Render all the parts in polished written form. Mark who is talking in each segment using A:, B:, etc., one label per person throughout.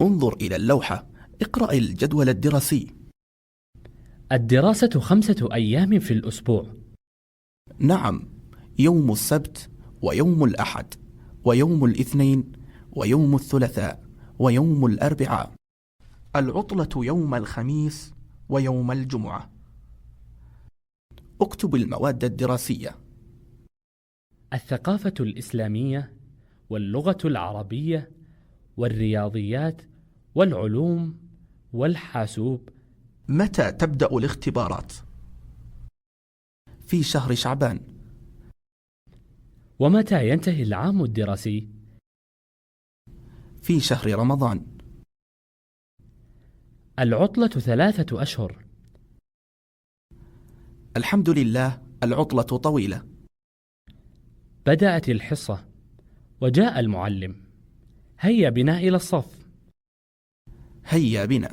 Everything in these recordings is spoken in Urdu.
A: انظر إلى اللوحة. اقرأ الجدول الدراسي.
B: الدراسة 5 أيام في الأسبوع.
A: نعم، يوم السبت ويوم الأحد ويوم الاثنين ويوم الثلاثاء ويوم الأربعاء. العطلة يوم الخميس ويوم الجمعة. اكتب المواد الدراسية.
B: الثقافة الإسلامية واللغة العربية والرياضيات والعلوم والحاسوب.
A: متى تبدأ الاختبارات؟ في شهر شعبان.
B: ومتى ينتهي العام الدراسي؟
A: في شهر رمضان.
B: العطلة 3 أشهر.
A: الحمد لله، العطلة طويلة.
B: بدأت الحصة وجاء المعلم. هيا بنا إلى الصف.
A: هيا بنا.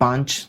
C: 5,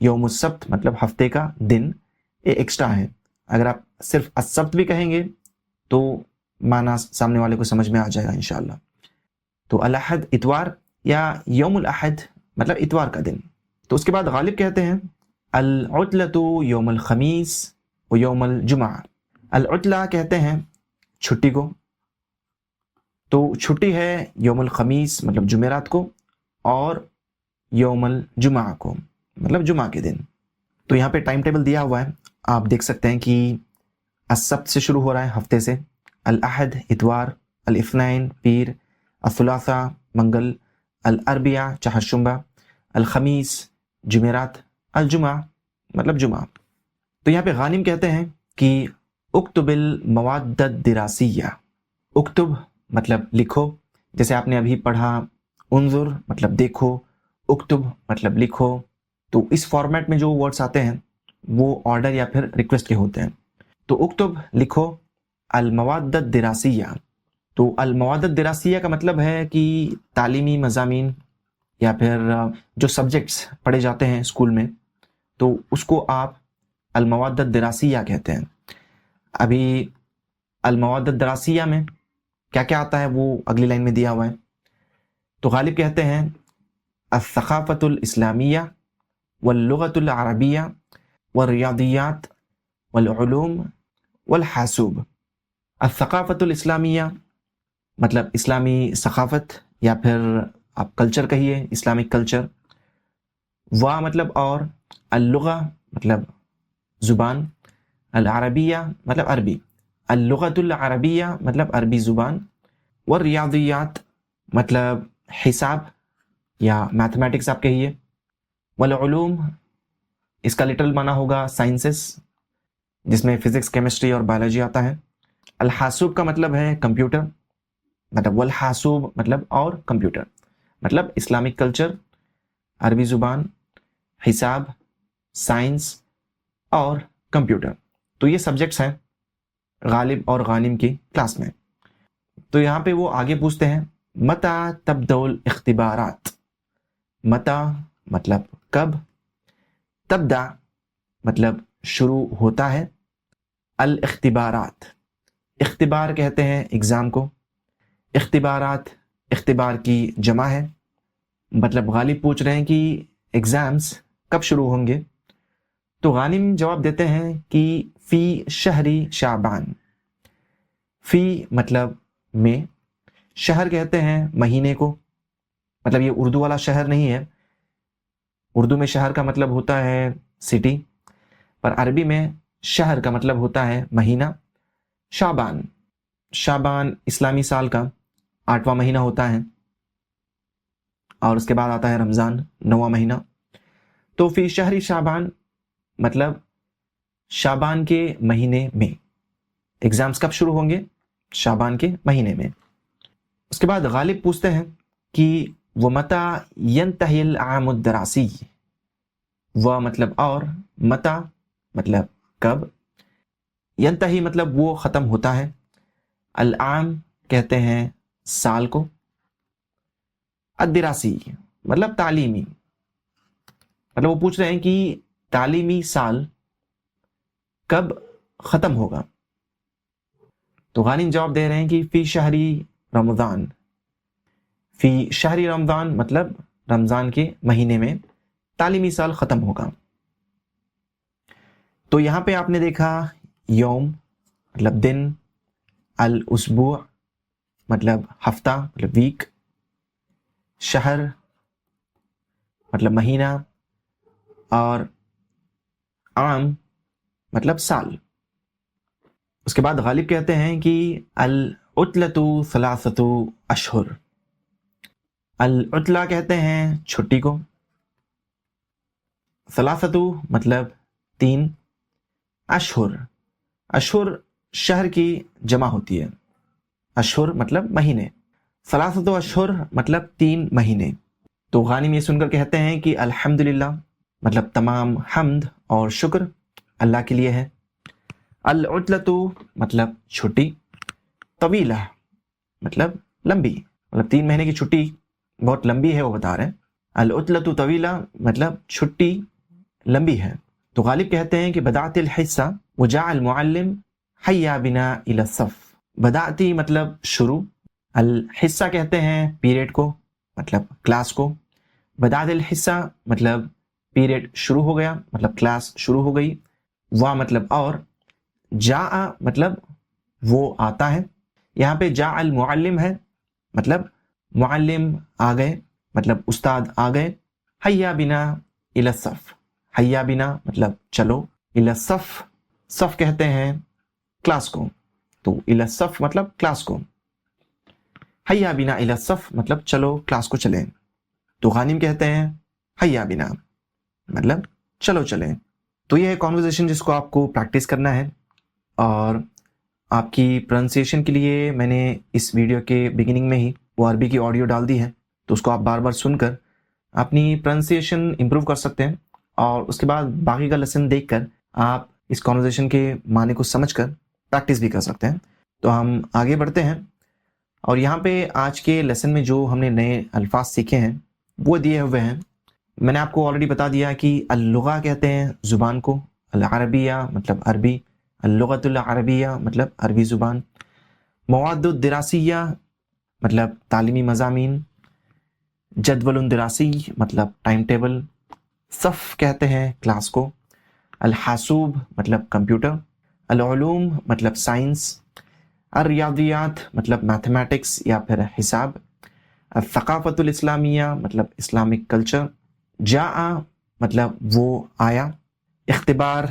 C: یوم السبت مطلب ہفتے کا دن، یہ ایکسٹرا ہے. اگر آپ صرف السبت بھی کہیں گے تو معنی سامنے والے کو سمجھ میں آ جائے گا انشاءاللہ. تو الاحد اتوار یا یوم الاحد مطلب اتوار کا دن. تو اس کے بعد غالب کہتے ہیں العطلۃ یوم الخمیس و یوم الجمعہ. العطلہ کہتے ہیں چھٹی کو، تو چھٹی ہے یوم الخمیس مطلب جمعرات کو، اور یوم الجمعہ کو مطلب جمعہ کے دن. تو یہاں پہ ٹائم ٹیبل دیا ہوا ہے، آپ دیکھ سکتے ہیں کہ السبت سے شروع ہو رہا ہے ہفتے سے، الاحد اتوار، الاثنین پیر، الثلاثاء منگل، الاربعاء چہارشنبہ، الخمیس جمعرات، الجمعہ مطلب جمعہ. تو یہاں پہ غانم کہتے ہیں کہ اکتب المواد الدراسیہ. اکتب مطلب لکھو، جیسے آپ نے ابھی پڑھا انظر مطلب دیکھو، اکتب مطلب لکھو. تو اس فارمیٹ میں جو ورڈز آتے ہیں وہ آرڈر یا پھر ریکویسٹ کے ہوتے ہیں. تو اکتب لکھو المواد الدراسیہ. تو المواد الدراسیہ کا مطلب ہے کہ تعلیمی مضامین یا پھر جو سبجیکٹس پڑھے جاتے ہیں اسکول میں، تو اس کو آپ المواد الدراسیہ کہتے ہیں. ابھی المواد الدراسیہ میں کیا کیا آتا ہے وہ اگلی لائن میں دیا ہوا ہے. تو غالب کہتے ہیں الثقافۃ الاسلامیہ واللغۃ العربیہ والریاضیات والعلوم والحاسوب. الثقافۃ الاسلامیہ مطلب اسلامی ثقافت یا پھر آپ کلچر کہیے، اسلامک کلچر. وا مطلب اور، اللغہ مطلب زبان، العربیہ مطلب عربی، اللغۃ العربیہ مطلب عربی زبان، والریاضیات مطلب حساب یا میتھمیٹکس آپ کہیے، والعلوم اس کا لٹرل معنی ہوگا سائنسز، جس میں فزکس کیمسٹری اور بایولوجی آتا ہے. الحاسوب کا مطلب ہے کمپیوٹر، مطلب والحاسوب مطلب اور کمپیوٹر مطلب اسلامک کلچر، عربی زبان، حساب، سائنس اور کمپیوٹر. تو یہ سبجیکٹس ہیں غالب اور غانم کی کلاس میں. تو یہاں پہ وہ آگے پوچھتے ہیں متى تبدأ الاختبارات. متى مطلب کب، تبدأ مطلب شروع ہوتا ہے، الاختبارات اختبار کہتے ہیں ایگزام کو، اختبارات اختبار کی جمع ہے. مطلب غالب پوچھ رہے ہیں کہ ایگزامز کب شروع ہوں گے. تو غانم جواب دیتے ہیں کہ فی شہری شعبان. فی مطلب میں، شہر کہتے ہیں مہینے کو. مطلب یہ اردو والا شہر نہیں ہے، اردو میں شہر کا مطلب ہوتا ہے سٹی، پر عربی میں شہر کا مطلب ہوتا ہے مہینہ. شعبان، شعبان اسلامی سال کا 8واں مہینہ ہوتا ہے، اور اس کے بعد آتا ہے رمضان 9واں مہینہ. تو فی شہری شعبان مطلب شعبان کے مہینے میں. ایگزامز کب شروع ہوں گے؟ شعبان کے مہینے میں. اس کے بعد غالب پوچھتے ہیں کہ وَمَتَى يَنْتَهِي الْعَامُ الدَّرَاسِيُّ. و مطلب اور، متا مطلب کب، ینتہی مطلب وہ ختم ہوتا ہے، العام کہتے ہیں سال کو، الدراسی مطلب تعلیمی. مطلب وہ پوچھ رہے ہیں کہ تعلیمی سال کب ختم ہوگا. تو غانم جواب دے رہے ہیں کہ فی شہری رمضان. فی شہری رمضان مطلب رمضان کے مہینے میں تعلیمی سال ختم ہوگا. تو یہاں پہ آپ نے دیکھا یوم مطلب دن، الاسبوع مطلب ہفتہ مطلب ویک، شہر مطلب مہینہ، اور عام مطلب سال. اس کے بعد غالب کہتے ہیں کہ العطلۃ ثلاثۃ اشہر. العطلہ کہتے ہیں چھٹی کو، ثلاثۃ مطلب 3، اشہر، اشہر شہر کی جمع ہوتی ہے، اشہر مطلب مہینے، ثلاثۃ اشہر مطلب 3 مہینے. تو غانم یہ سن کر کہتے ہیں کہ الحمدللہ مطلب تمام حمد اور شکر اللہ کے لیے ہے. العطلۃ مطلب چھٹی، طویلہ مطلب لمبی، مطلب 3 مہینے کی چھٹی بہت لمبی ہے وہ بتا رہے ہیں. العطلۃ طویلہ مطلب چھٹی لمبی ہے. تو غالب کہتے ہیں کہ بدأت الحصہ وجاء المعلم حیا بنا الی الصف. بدأتی مطلب شروع، الحصہ کہتے ہیں پیریڈ کو، مطلب کلاس کو. بدأت الحصہ مطلب پیریڈ شروع ہو گیا، مطلب کلاس شروع ہو گئی. وا مطلب اور، جاء مطلب وہ آتا ہے. یہاں پہ جاء المعلم ہے، مطلب معلم آ گئے، مطلب استاد آ گئے. حیا بنا الی الصف، حیا بنا مطلب چلو، الی الصف، صف کہتے ہیں کلاس کو، تو الی الصف مطلب کلاس کو. حیا بنا الی الصف مطلب چلو کلاس کو چلیں. تو غانم کہتے ہیں حیا بنا مطلب چلو چلیں. تو یہ ہے کانورزیشن جس کو آپ کو پریکٹس کرنا ہے. اور آپ کی پروننسیشن کے لیے میں نے اس ویڈیو کے بگننگ میں ہی وہ عربی کی آڈیو ڈال دی ہے، تو اس کو آپ بار بار سن کر اپنی پروننسیشن امپروو کر سکتے ہیں. اور اس کے بعد باقی کا لیسن دیکھ کر آپ اس کانورزیشن کے معنی کو سمجھ کر پریکٹس بھی کر سکتے ہیں. تو ہم آگے بڑھتے ہیں. اور یہاں پہ آج کے لیسن میں جو ہم نے نئے الفاظ سیکھے ہیں وہ دیے ہوئے ہیں. میں نے آپ کو آلریڈی بتا دیا کہ اللغہ کہتے ہیں زبان کو، العربیہ مطلب عربی، اللغۃ العربیہ مطلب عربی زبان، مواد الدراسیہ مطلب تعلیمی مضامین، جدول دراسی مطلب ٹائم ٹیبل، صف کہتے ہیں کلاس کو، الحاسوب مطلب کمپیوٹر، العلوم مطلب سائنس، الریاضیات مطلب میتھمیٹکس یا پھر حساب، الثقافت الاسلامیہ مطلب اسلامک کلچر، جاء مطلب وہ آیا، اختبار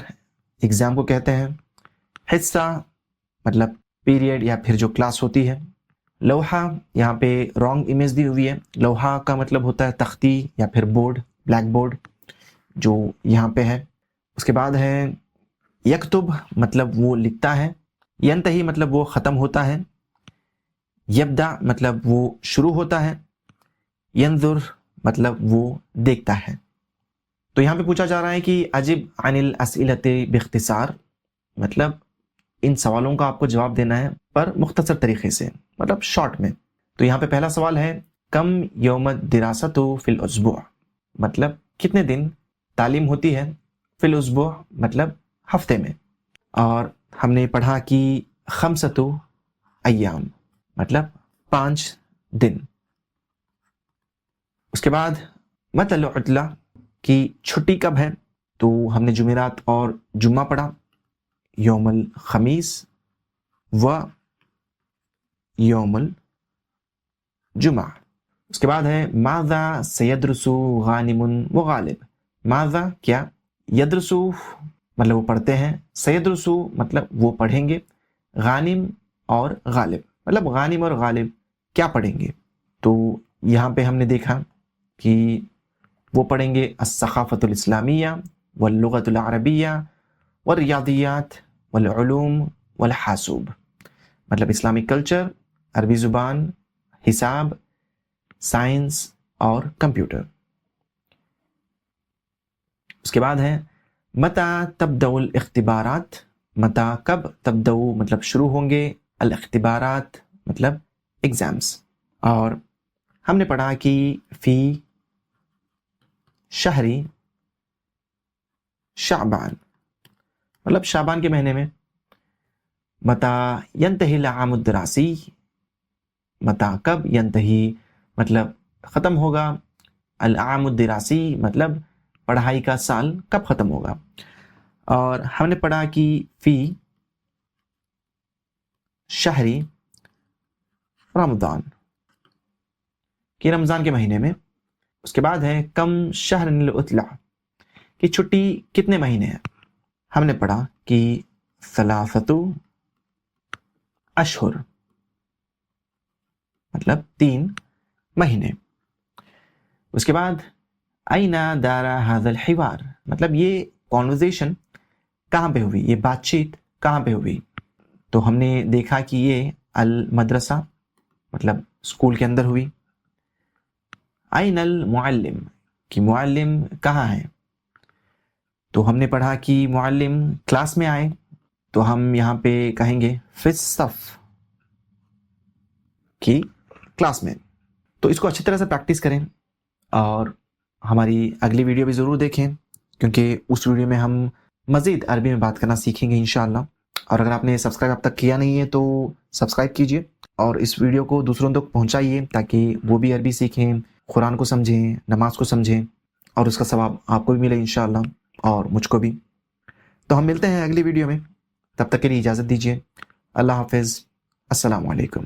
C: ایگزام کو کہتے ہیں، حصہ مطلب پیریڈ یا پھر جو کلاس ہوتی ہے، لوحہ یہاں پہ رانگ امیج دی ہوئی ہے، لوحہ کا مطلب ہوتا ہے تختی یا پھر بورڈ، بلیک بورڈ جو یہاں پہ ہے. اس کے بعد ہے یکتب مطلب وہ لکھتا ہے، ینتہی مطلب وہ ختم ہوتا ہے، یبدا مطلب وہ شروع ہوتا ہے، ینظر مطلب وہ دیکھتا ہے. تو یہاں پہ پوچھا جا رہا ہے کہ اجب عن الاسئلۃ باختصار، مطلب ان سوالوں کا آپ کو جواب دینا ہے پر مختصر طریقے سے، مطلب شارٹ میں. تو یہاں پہ پہلا سوال ہے کم یوم الدراست فی الاسبوع، مطلب کتنے دن تعلیم ہوتی ہے، فی الاسبوع مطلب ہفتے میں. اور ہم نے پڑھا کہ خمسۃ ایام مطلب 5 دن. اس کے بعد متی العطلہ کی چھٹی کب ہے، تو ہم نے جمعرات اور جمعہ پڑھا، یوم الخمیس و یوم الجمعہ. اس کے بعد ہے ماذا سیدرس غانم و غالب، ماذا کیا، یدرس مطلب وہ پڑھتے ہیں، سیدرس مطلب وہ پڑھیں گے، غانم اور غالب مطلب غانم اور غالب کیا پڑھیں گے. تو یہاں پہ ہم نے دیکھا کہ وہ پڑھیں گے الثقافت الاسلامیہ واللغۃ العربیہ والریاضیات والعلوم والحاسوب، مطلب اسلامک کلچر، عربی زبان، حساب، سائنس اور کمپیوٹر. اس کے بعد ہے متی تبدأ الاختبارات، متی کب، تبدأ مطلب شروع ہوں گے، الاختبارات مطلب ایگزامس. اور ہم نے پڑھا کہ فی شہری شعبان مطلب شعبان کے مہینے میں. متی ینتہی العام الدراسی، متی کب، ینتہی مطلب ختم ہوگا، العام الدراسی مطلب پڑھائی کا سال کب ختم ہوگا. اور ہم نے پڑھا کہ فی شہری رمضان کہ رمضان کے مہینے میں. اس کے بعد ہے کم شہر العطلہ کہ چھٹی کتنے مہینے ہیں، ہم نے پڑھا کہ ثلاثۃ اشہر مطلب 3 مہینے. اس کے بعد این دار ھذا الحوار مطلب یہ کانورزیشن کہاں پہ ہوئی، یہ بات چیت کہاں پہ ہوئی. تو ہم نے دیکھا کہ یہ المدرسہ مطلب اسکول کے اندر ہوئی. این المعلم کہ معلم کہاں ہے، تو ہم نے پڑھا کہ معلم کلاس میں آئے، تو ہم یہاں پہ کہیں گے فی الصف کی کلاس میں. تو اس کو اچھی طرح سے پریکٹس کریں اور ہماری اگلی ویڈیو بھی ضرور دیکھیں کیونکہ اس ویڈیو میں ہم مزید عربی میں بات کرنا سیکھیں گے انشاءاللہ. اور اگر آپ نے سبسکرائب اب تک کیا نہیں ہے تو سبسکرائب کیجئے اور اس ویڈیو کو دوسروں تک پہنچائیے تاکہ وہ بھی عربی سیکھیں، قرآن کو سمجھیں، نماز کو سمجھیں اور اس کا ثواب آپ کو بھی ملے انشاءاللہ اور مجھ کو بھی. تو ہم ملتے ہیں اگلی ویڈیو میں، تب تک کے لیے اجازت دیجیے. اللہ حافظ. السلام علیکم.